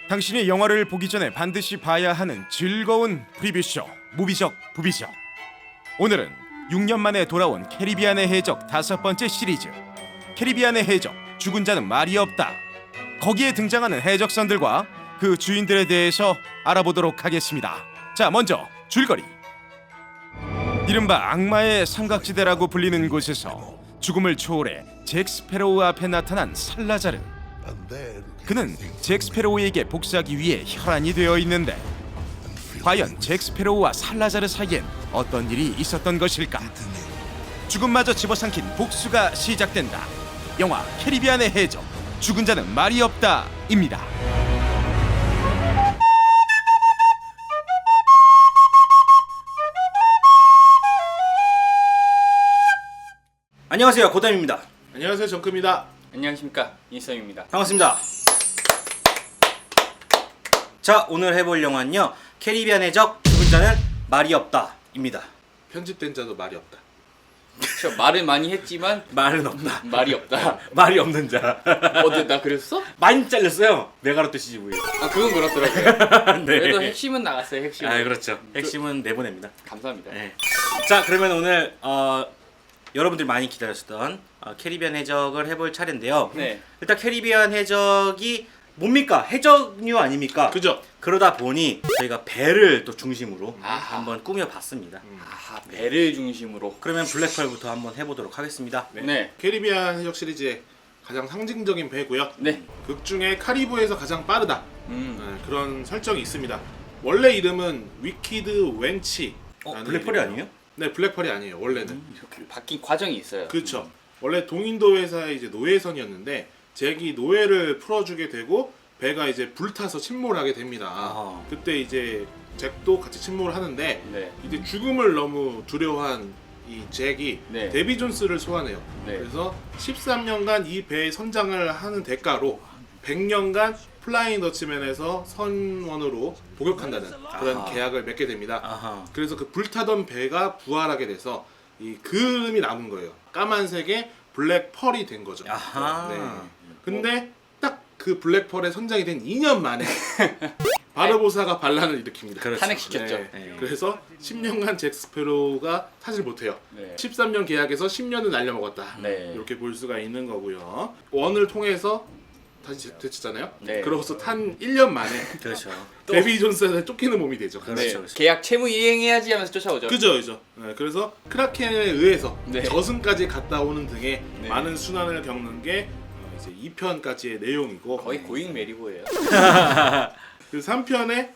당신이 영화를 보기 전에 반드시 봐야 하는 즐거운 프리뷰쇼 무비적 부비적. 오늘은 6년 만에 돌아온 캐리비안의 해적 5번째 시리즈 캐리비안의 해적 죽은 자는 말이 없다. 거기에 등장하는 해적선들과 그 주인들에 대해서 알아보도록 하겠습니다. 자, 먼저 줄거리. 이른바 악마의 삼각지대라고 불리는 곳에서 죽음을 초월해 잭 스패로우 앞에 나타난 살라자르. 그는 잭 스패로우에게 복수하기 위해 혈안이 되어 있는데 과연 잭 스패로우와 살라자르 사이엔 어떤 일이 있었던 것일까? 죽음마저 집어삼킨 복수가 시작된다. 영화 캐리비안의 해적 죽은 자는 말이 없다입니다. 안녕하세요, 고담입니다. 안녕하세요, 정크입니다. 안녕하십니까, 인썸입니다. 반갑습니다. 자, 오늘 해볼 영화는요, 캐리비안 해적 죽은 자는 말이 없다입니다. 편집된 자도 말이 없다. 저 말을 많이 했지만 말은 없다. 말이 없다. 말이 없는 자. 어디 나 그랬어? 많이 잘렸어요. 메가로트 CGV. 아 그건 그렇더라고요. 네. 그래도 핵심은 나갔어요. 핵심. 아, 그렇죠. 핵심은 내보냅니다. 감사합니다. 네. 자, 그러면 오늘 여러분들이 많이 기다렸었던 캐리비안 해적을 해볼 차례인데요. 네. 일단 캐리비안 해적이 뭡니까? 해적류 아닙니까? 그죠? 그러다 보니 저희가 배를 또 중심으로 아하. 한번 꾸며봤습니다. 아 배를 중심으로. 그러면 블랙펄부터 한번 해보도록 하겠습니다. 네. 캐리비안 해적 시리즈의 가장 상징적인 배고요. 네. 극 중에 카리브에서 가장 빠르다. 음. 그런 설정이 있습니다. 원래 이름은 위키드 웬치. 블랙펄이 아니에요? 네, 블랙펄이 아니에요. 원래는. 이렇게 바뀐 과정이 있어요. 그렇죠. 원래 동인도 회사의 이제 노예선이었는데 잭이 노예를 풀어주게 되고 배가 이제 불타서 침몰하게 됩니다. 아하. 그때 이제 잭도 같이 침몰을 하는데 네. 이제 죽음을 너무 두려워한 이 잭이 네. 데비 존스를 소환해요. 네. 그래서 13년간 이 배의 선장을 하는 대가로 100년간 플라잉 더치맨에서 선원으로 복역한다는 그런 아하. 계약을 맺게 됩니다. 아하. 그래서 그 불타던 배가 부활하게 돼서 이 그름이 남은 거예요. 까만색의 블랙 펄이 된 거죠. 아하. 네. 근데 딱 그 블랙 펄의 선장이 된 2년 만에 바르보사가 반란을 일으킵니다. 그렇죠. 탄핵시켰죠. 네. 그래서 10년간 잭 스패로우가 타질 못해요. 네. 13년 계약에서 10년을 날려먹었다. 네. 이렇게 볼 수가 있는 거고요. 원을 통해서 다시 되쳤잖아요. 네. 그러고서 탄 1년 만에 그렇죠. 데비 존스한테 쫓기는 몸이 되죠. 그렇죠. 네. 그렇죠. 계약 채무 이행해야지 하면서 쫓아오죠. 그죠. 네, 그래서 크라켄에 의해서 네. 저승까지 갔다 오는 등의 네. 많은 순환을 겪는 게 이제 2편까지의 내용이고 거의 고잉 메리고예요. 그 3편의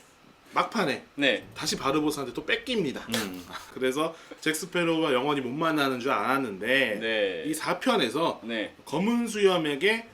막판에 네. 다시 바르보스한테 또 뺏깁니다. 음. 그래서 잭 스패로우가 영원히 못 만나는 줄 알았는데 네. 이 4편에서 네. 검은 수염에게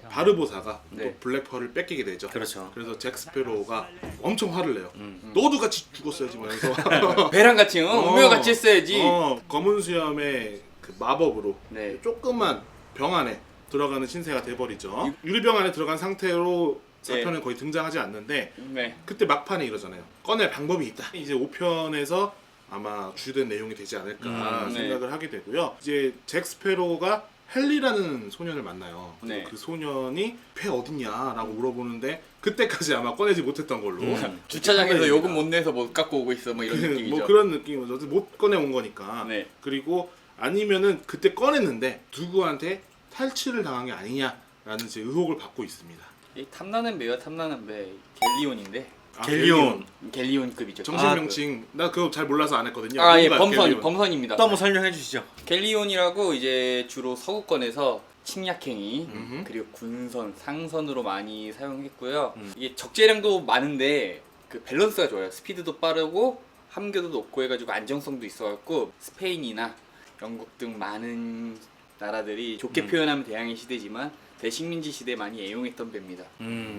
바르보사가 네. 또 블랙펄을 뺏기게 되죠. 그렇죠. 그래서 잭 스패로우가 엄청 화를 내요. 음. 너도 같이 죽었어야지 면서 배랑 같이 운명 같이 했어야지. 검은 수염의 그 마법으로 네. 조그만 병 안에 들어가는 신세가 돼버리죠. 유리병 안에 들어간 상태로 4편은 거의 등장하지 않는데 네. 그때 막판에 이러잖아요. 꺼낼 방법이 있다. 이제 5편에서 아마 주된 내용이 되지 않을까 네. 생각을 하게 되고요. 이제 잭 스패로우가 헨리라는 소년을 만나요. 네. 그 소년이 배 어딨냐라고 물어보는데 그때까지 아마 꺼내지 못했던 걸로 주차장에서 요금 못 내서 못 갖고 오고 있어 뭐 이런 느낌이죠. 뭐 그런 느낌이죠. 못 꺼내 온 거니까. 네. 그리고 아니면은 그때 꺼냈는데 누구한테 탈취를 당한 게 아니냐라는 제 의혹을 받고 있습니다. 이 탐나는 배와 탐나는 배 갤리온인데 갤리온. 갤리온급이죠. 정식 명칭 나 그거 잘 몰라서 안 했거든요. 예, 뭔가 갤리온. 범선입니다. 또 한번 설명해 주시죠. 갤리온이라고 이제 주로 서구권에서 침략행위 음흠. 그리고 군선, 상선으로 많이 사용했고요. 이게 적재량도 많은데 그 밸런스가 좋아요. 스피드도 빠르고 함교도 높고 해가지고 안정성도 있어갖고 스페인이나 영국 등 많은 나라들이 좋게 표현하면 대항해 시대지만 대식민지 시대에 많이 애용했던 배입니다.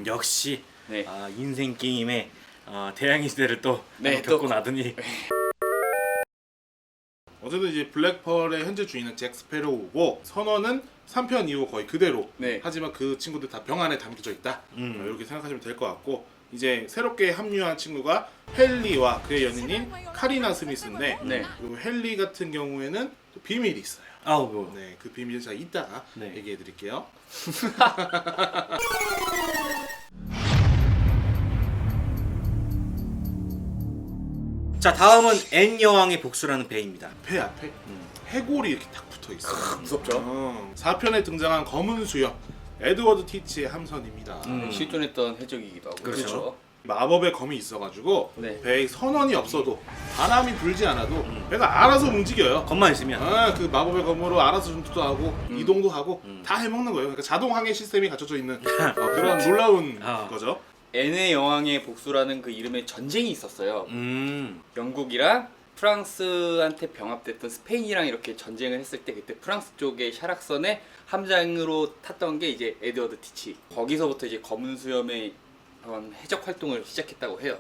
역시 네. 인생 게임에 대항해 시대를 또 네, 한번 겪고 또- 나더니 어쨌든 이제 블랙펄의 현재 주인은 잭 스패로우고 선원은 3편 이후 거의 그대로. 네. 하지만 그 친구들 다 병 안에 담겨져 있다. 음. 이렇게 생각하시면 될 것 같고 이제 새롭게 합류한 친구가 헨리와 그의 연인인 카리나 스미스인데 네. 요 헨리 같은 경우에는 또 비밀이 있어요. 아우 뭐. 네, 그 비밀을 제가 이따가 네. 얘기해 드릴게요. 자 다음은 앤 여왕의 복수라는 배입니다. 배 앞에 해골이 이렇게 딱 붙어 있어요. 무섭죠? 4편에 등장한 검은 수염 에드워드 티치의 함선입니다. 실존했던 해적이기도 하고. 그렇죠. 마법의 검이 있어가지고 네. 배에 선원이 없어도 바람이 불지 않아도 배가 알아서 움직여요. 검만 있으면. 그 마법의 검으로 알아서 전투도 하고 이동도 하고 다 해먹는 거예요. 그러니까 자동 항해 시스템이 갖춰져 있는 그런 놀라운 거죠. 앤의 여왕의 복수라는 그 이름의 전쟁이 있었어요. 영국이랑 프랑스한테 병합됐던 스페인이랑 이렇게 전쟁을 했을 때 그때 프랑스 쪽의 샤락선에 함장으로 탔던 게 이제 에드워드 티치. 거기서부터 이제 검은 수염의 그런 해적 활동을 시작했다고 해요.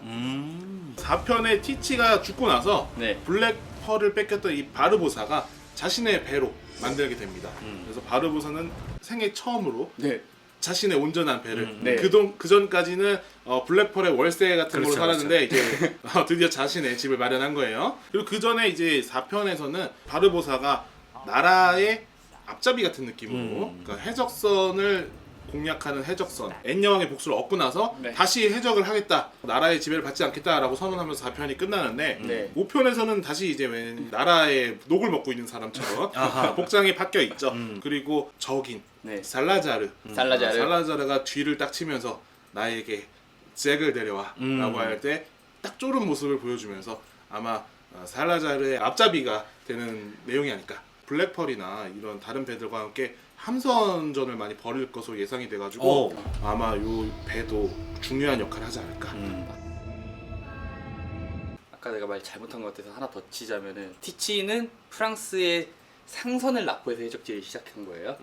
4편에 티치가 죽고 나서 네. 블랙펄을 뺏겼던 이 바르보사가 자신의 배로 만들게 됩니다. 그래서 바르보사는 생애 처음으로 네. 자신의 온전한 배를 네. 그 전까지는 블랙펄의 월세 같은 걸로 그렇죠, 살았는데 이제 드디어 자신의 집을 마련한 거예요. 그리고 그 전에 이제 4편에서는 바르보사가 나라의 앞잡이 같은 느낌으로 그러니까 해적선을 공략하는 해적선 앤 여왕의 복수를 얻고 나서 네. 다시 해적을 하겠다, 나라의 지배를 받지 않겠다라고 선언하면서 4편이 끝나는데 네. 5편에서는 다시 이제 왜 나라의 녹을 먹고 있는 사람처럼 복장이 바뀌어 있죠. 그리고 적인 네. 살라자르. 살라자르. 살라자르가 뒤를 딱 치면서 나에게 잭을 데려와 라고 할 때 딱 쫄은 모습을 보여주면서 아마 살라자르의 앞잡이가 되는 내용이 아닐까. 블랙펄이나 이런 다른 배들과 함께 함선전을 많이 벌일 것으로 예상이 돼가지고 아마 요 배도 중요한 역할을 하지 않을까. 아까 내가 말 잘못한 것 같아서 하나 더 치자면은 티치는 프랑스의 상선을 납포해서 해적지를 시작한 거예요.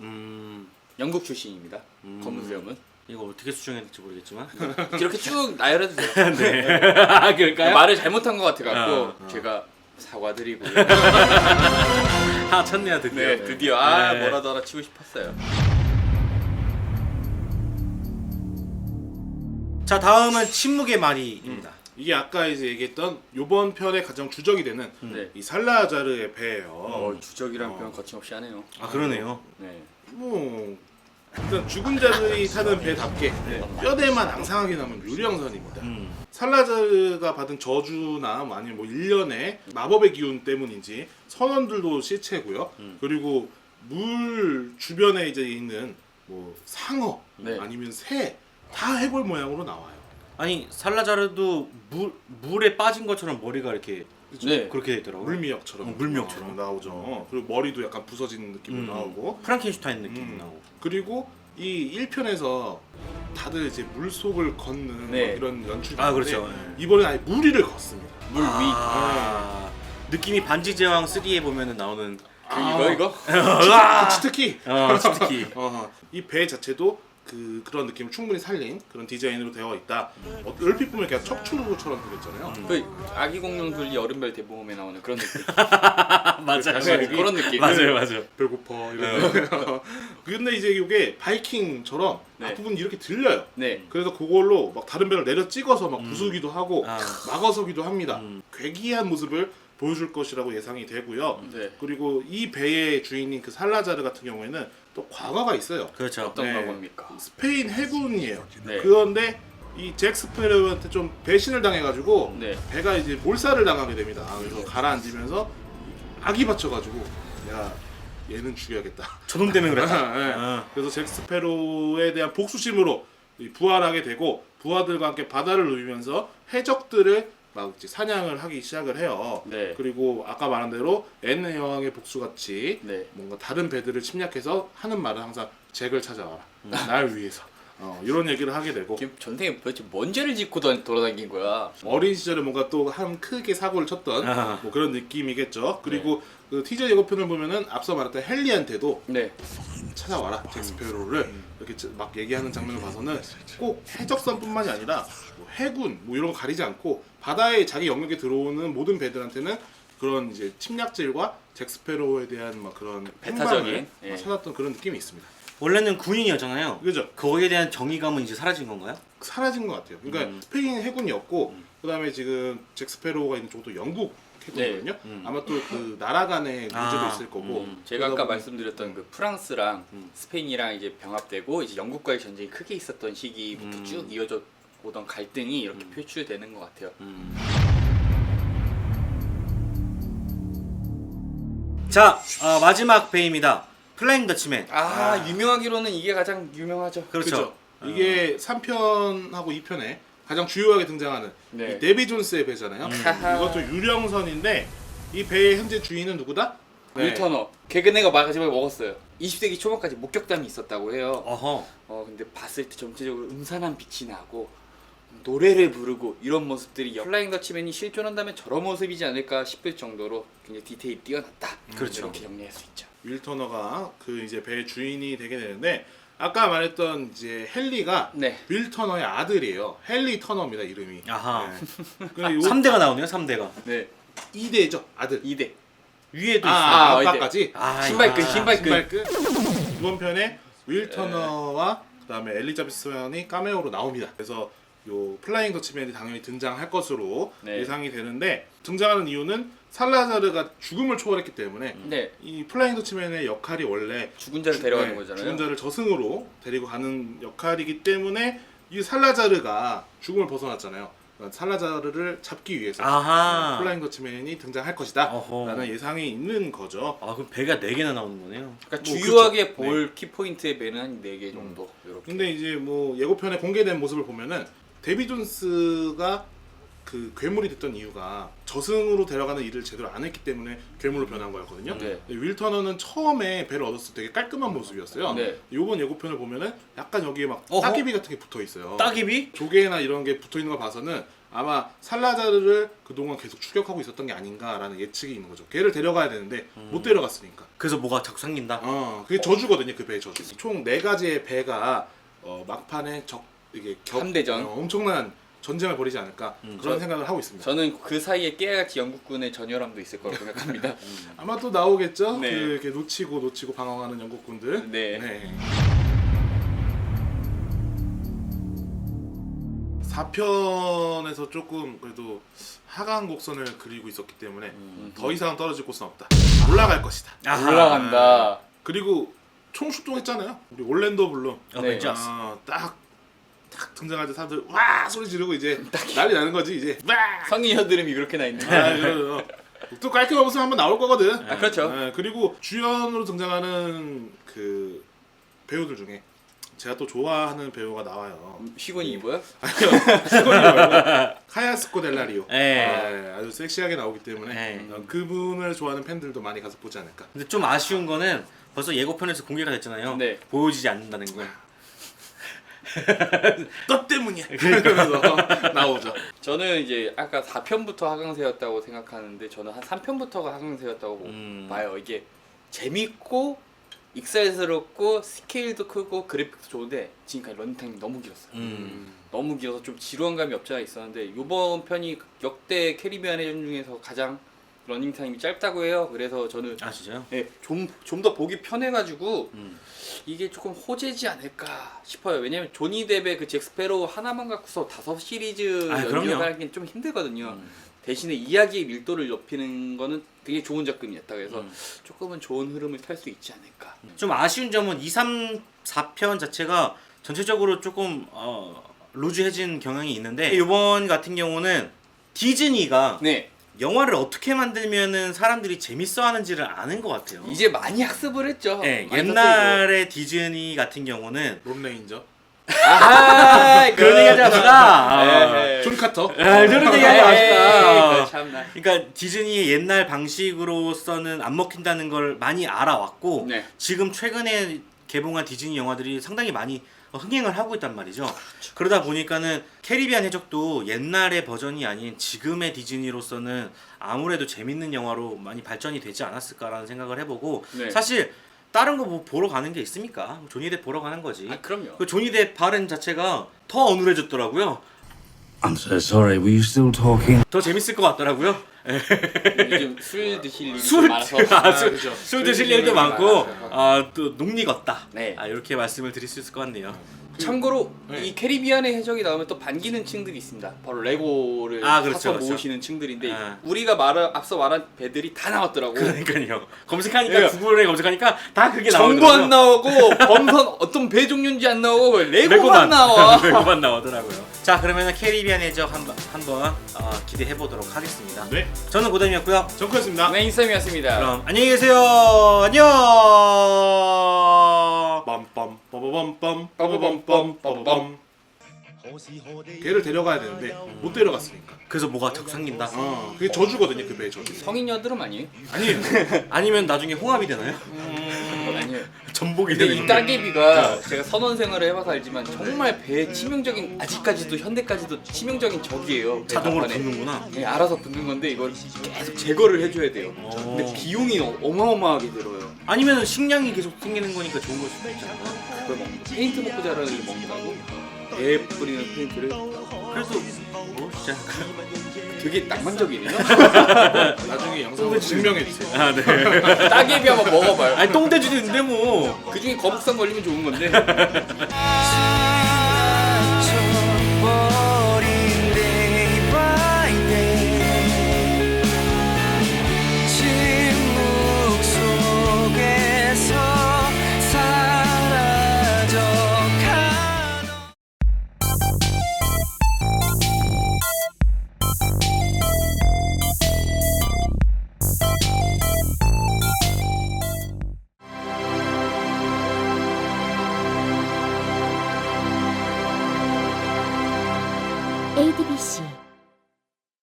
영국 출신입니다. 검은 수염은. 이거 어떻게 수정해야 될지 모르겠지만. 이렇게 쭉 나열해도 돼요. 아 그럴까요? 말을 잘못한 것 같아갖고 제가 사과드리고 아 첫내야 드디어. 네, 드디어 네. 뭐라도 알아치고 싶었어요. 자 다음은 침묵의 마리입니다. 이게 아까 이제 얘기했던 요번 편의 가장 주적이 되는 네. 이 살라자르의 배예요. 주적이란 표현 거침없이 하네요. 아 그러네요. 네. 뭐 일단 죽은 자들이 타는 배답게 뼈대만 앙상하게 남은 유령선입니다. 살라자르가 받은 저주나 뭐 아니면 뭐 일련의 마법의 기운 때문인지 선원들도 시체고요. 그리고 물 주변에 이제 있는 뭐 상어 네. 아니면 새 다 해골 모양으로 나와요. 아니 살라자르도 물에 빠진 것처럼 머리가 이렇게 네. 그렇게 되더라고요. 물미역처럼 물미역처럼. 나오죠. 그리고 머리도 약간 부서진 느낌으로 나오고 프랑켄슈타인 느낌 나오고. 그리고 이 1편에서 다들 이제 물 속을 걷는 네. 막 이런 연출이 아, 있는데 그렇죠. 이번엔 아예 물 위를 걷습니다. 물 위. 느낌이 반지 제왕 3에 보면은 나오는 이거? 특히 특히 이 배 자체도 그런 느낌을 충분히 살린 그런 디자인으로 되어 있다. 얼핏 보면 그냥 척추로처럼 생겼잖아요. 그 아기 공룡들이 여름별 대보험에 나오는 그런 느낌. 맞아요. 네, 그런 느낌. 맞아요. 배고파 이런 거. 근데 이제 이게 바이킹처럼 네. 앞부분 이렇게 들려요. 네. 그래서 그걸로 막 다른 배를 내려 찍어서 막 부수기도 하고 아. 막아서기도 합니다. 괴기한 모습을 보여줄 것이라고 예상이 되고요. 네. 그리고 이 배의 주인인 그 살라자르 같은 경우에는 또 과거가 있어요. 그렇죠. 어떤 네. 과거입니까? 스페인 해군이에요. 네. 그런데 이 잭 스페로우한테 좀 배신을 당해가지고 네. 배가 이제 몰살을 당하게 됩니다. 그래서 가라앉으면서 악이 받쳐가지고 야 얘는 죽여야겠다. 저놈 때문에 그랬다. 네. 그래서 잭 스페로에 대한 복수심으로 부활하게 되고 부하들과 함께 바다를 누비면서 해적들을 막 이제 사냥을 하기 시작을 해요. 네. 그리고 아까 말한 대로 앤 여왕의 복수같이 네. 뭔가 다른 배들을 침략해서 하는 말은 항상 잭을 찾아와라. 날 위해서. 이런 얘기를 하게 되고 전생에 도대체 뭔 죄를 짓고 돌아다닌 거야? 어린 시절에 뭔가 또 한 크게 사고를 쳤던 아하. 뭐 그런 느낌이겠죠. 그리고 그 티저 예고편을 보면은 앞서 말했던 헨리한테도 네. 찾아와라 잭스페로를 이렇게 막 얘기하는 장면을 봐서는 꼭 해적선뿐만이 아니라 뭐 해군 뭐 이런 거 가리지 않고 바다에 자기 영역에 들어오는 모든 배들한테는 그런 이제 침략질과 잭스페로에 대한 막 그런 배타적인, 행방을 예. 찾았던 그런 느낌이 있습니다. 원래는 군인이었잖아요. 그죠? 거기에 대한 정의감은 이제 사라진 건가요? 사라진 것 같아요. 그러니까 스페인 해군이었고 그다음에 지금 잭스페로우가 있는 쪽도 영국 해군이거든요. 네. 아마 또 그 나라 간의 문제도 아, 있을 거고. 제가 아까 그러다 보니- 말씀드렸던 그 프랑스랑 스페인이랑 이제 병합되고 이제 영국과의 전쟁이 크게 있었던 시기부터 쭉 이어져 오던 갈등이 이렇게 표출되는 것 같아요. 자, 마지막 배입니다. 플라잉 더치맨. 유명하기로는 이게 가장 유명하죠. 그렇죠. 그렇죠. 이게 3편하고 2편에 가장 주요하게 등장하는 네. 이 데비 존스의 배잖아요. 이것도 유령선인데 이 배의 현재 주인은 누구다? 윌 터너. 개그네가 마지막에 먹었어요. 20세기 초반까지 목격담이 있었다고 해요. 어허. 근데 봤을 때 전체적으로 음산한 빛이 나고 노래를 부르고 이런 모습들이 플라잉 더치맨이 실존한다면 저런 모습이지 않을까 싶을 정도로 굉장히 디테일이 뛰어났다. 그렇죠. 이렇게 정리할 수 있죠. 윌 터너가 그 이제 배의 주인이 되게 되는데 아까 말했던 이제 헨리가 네. 윌 터너의 아들이에요. 헨리 터너입니다 이름이. 아하. 네. 그리고 3대가 나오네요. 3대가. 네. 2대죠 아들. 2대. 위에도 아, 있어요. 아빠까지. 신발끈, 아, 신발끈. 이번 편에 윌 터너와 그다음에 엘리자베스 이 카메오로 나옵니다. 그래서 요 플라잉 더치맨이 당연히 등장할 것으로 네. 예상이 되는데 등장하는 이유는 살라자르가 죽음을 초월했기 때문에 네. 이 플라잉 더치맨의 역할이 원래 죽은 자를 데려가는 네, 거잖아요. 죽은 자를 저승으로 데리고 가는 역할이기 때문에 이 살라자르가 죽음을 벗어났잖아요. 그러니까 살라자르를 잡기 위해서 아하. 플라잉 더치맨이 등장할 것이다 어허. 라는 예상이 있는 거죠. 그럼 배가 4개나 나오는 거네요. 그러니까 뭐, 주요하게 그렇죠. 볼 키포인트의 배는 한 4개 정도. 이렇게. 근데 이제 뭐 예고편에 공개된 모습을 보면은 데비 존스가 그 괴물이 됐던 이유가 저승으로 데려가는 일을 제대로 안 했기 때문에 괴물로 변한 거였거든요. 네. 윌 터너는 처음에 배를 얻었을 때 되게 깔끔한 모습이었어요. 네. 요번 예고편을 보면은 약간 여기에 막 어허? 따개비 같은 게 붙어 있어요. 따기비? 조개나 이런 게 붙어 있는 거 봐서는 아마 살라자르를 그동안 계속 추격하고 있었던 게 아닌가라는 예측이 있는 거죠. 걔를 데려가야 되는데 못 데려갔으니까. 그래서 뭐가 자꾸 생긴다. 그게 저주거든요. 그 배의 저주. 총 4가지의 배가 막판에 이게 함대전. 엄청난 전쟁을 벌이지 않을까 그런 생각을 하고 있습니다. 저는 그 사이에 깨알같이 영국군의 전열함도 있을 거라고 생각합니다. 아마 또 나오겠죠. 네. 이렇게 놓치고 방황하는 영국군들. 네. 4편에서 조금 그래도 하강 곡선을 그리고 있었기 때문에 더 이상 떨어질 곳은 없다. 올라갈 것이다. 아하. 올라간다. 그리고 총 출동했잖아요. 우리 올랜도 블룸. 어벤져스. 딱 등장할 때 사람들 와 소리 지르고 이제 난리 나는 거지 이제. 와! 성인 여드름이 그렇게 나 있는. 또 깔끔한 모습 한번 나올 거거든. 그렇죠. 그리고 주연으로 등장하는 그 배우들 중에 제가 또 좋아하는 배우가 나와요. 시곤이 입어요? 시골이 말고 카야 스코델라리오. 네. 아주 섹시하게 나오기 때문에 네. 그분을 좋아하는 팬들도 많이 가서 보지 않을까. 근데 좀 아쉬운 거는 벌써 예고편에서 공개가 됐잖아요. 네. 보여지지 않는다는 거. 너 때문이야. 그러면서 나오죠. 저는 이제 아까 4편부터 하강세였다고 생각하는데 저는 한 3편부터가 하강세였다고 봐요. 이게 재밌고 익살스럽고 스케일도 크고 그래픽도 좋은데 지금까지 런닝타임이 너무 길었어요. 너무 길어서 좀 지루한 감이 없지 않아 있었는데 이번 편이 역대 캐리비안 해전 중에서 가장 러닝타임이 짧다고 해요. 그래서 저는 진짜요? 네, 좀 더 보기 편해가지고 이게 조금 호재지 않을까 싶어요. 왜냐면 조니 뎁의 그 잭스페로우 하나만 갖고서 5시리즈 그럼요. 연기하기는 좀 힘들거든요. 대신에 이야기의 밀도를 높이는 거는 되게 좋은 작품이었다. 그래서 조금은 좋은 흐름을 탈 수 있지 않을까. 좀 아쉬운 점은 2, 3, 4편 자체가 전체적으로 조금 루즈해진 경향이 있는데 이번 같은 경우는 디즈니가 네, 영화를 어떻게 만들면은 사람들이 재밌어 하는지를 아는 것 같아요. 이제 많이 학습을 했죠. 네, 많이 옛날의 디즈니 같은 경우는 롬레인저. 그런 얘기 하지 맙시다. 에이. 존 카터. 그런 얘기 하지 맙시다. 참나. 그러니까 디즈니의 옛날 방식으로서는 안 먹힌다는 걸 많이 알아왔고 네. 지금 최근에 개봉한 디즈니 영화들이 상당히 많이 흥행을 하고 있단 말이죠. 그러다 보니까는 캐리비안 해적도 옛날의 버전이 아닌 지금의 디즈니로서는 아무래도 재밌는 영화로 많이 발전이 되지 않았을까라는 생각을 해보고 네. 사실 다른 거 뭐 보러 가는 게 있습니까? 조니 뎁 보러 가는 거지. 그럼요. 그 조니 뎁 발음 자체가 더 어눌해졌더라고요. I'm so sorry, were you still talking? 더 재밌을 것 같더라고요. 요즘 술 드실 일이 좀 많아서 그렇죠. 술 드실 일도 많고 많아서. 또 녹익었다. 네. 이렇게 말씀을 드릴 수 있을 것 같네요. 참고로 네. 이 캐리비안의 해적이 나오면 또 반기는 층들이 있습니다. 바로 레고를 그렇죠, 사서 그렇죠. 모으시는 층들인데 아. 우리가 앞서 말한 배들이 다 나왔더라고. 그러니까요. 검색하니까 그러니까 구글에 검색하니까 다 그게 정보 나오더라고요. 안 나오고 범선 어떤 배 종류인지 안 나오고 레고만 레고만 나와. 레고만 나오더라고요. 자, 그러면 캐리비안 해적 한번 기대해 보도록 하겠습니다. 네, 저는 고담이었고요. 정크였습니다. 네, 인썸이었습니다. 그럼 안녕히 계세요. 안녕. 빰빰 빠바밤빰 빠바밤빰 빠바밤. 걔를 데려가야 되는데 못 데려갔으니까. 그래서 뭐가 적 생긴다. 그게 저주거든요, 그 배의 저주. 성인 여드름 아니에요? 아니에요. 아니면 나중에 홍합이 되나요? 아니에요. 전복이 근데 되는 이 따개비가 제가 선원 생활을 해봐서 알지만 정말 배에 치명적인 아직까지도 현대까지도 치명적인 적이에요. 배 자동으로 나판에. 붙는구나. 네, 알아서 붙는 건데 이걸 계속 제거를 해줘야 돼요. 근데 비용이 어마어마하게 들어요. 아니면 식량이 계속 생기는 거니까 좋은 걸 수도 있잖아요. 그걸 먹는 거. 페인트 먹고 자라는 걸 먹는다고? 배 뿌리는 페인트를 그래서 뭐 진짜 되게 낭만적이네요. 나중에 영상으로 증명해 주세요. 네. 따개비 한번 먹어봐요. 아니 똥돼지도 있는데 뭐. 그 중에 거북상 걸리면 좋은 건데.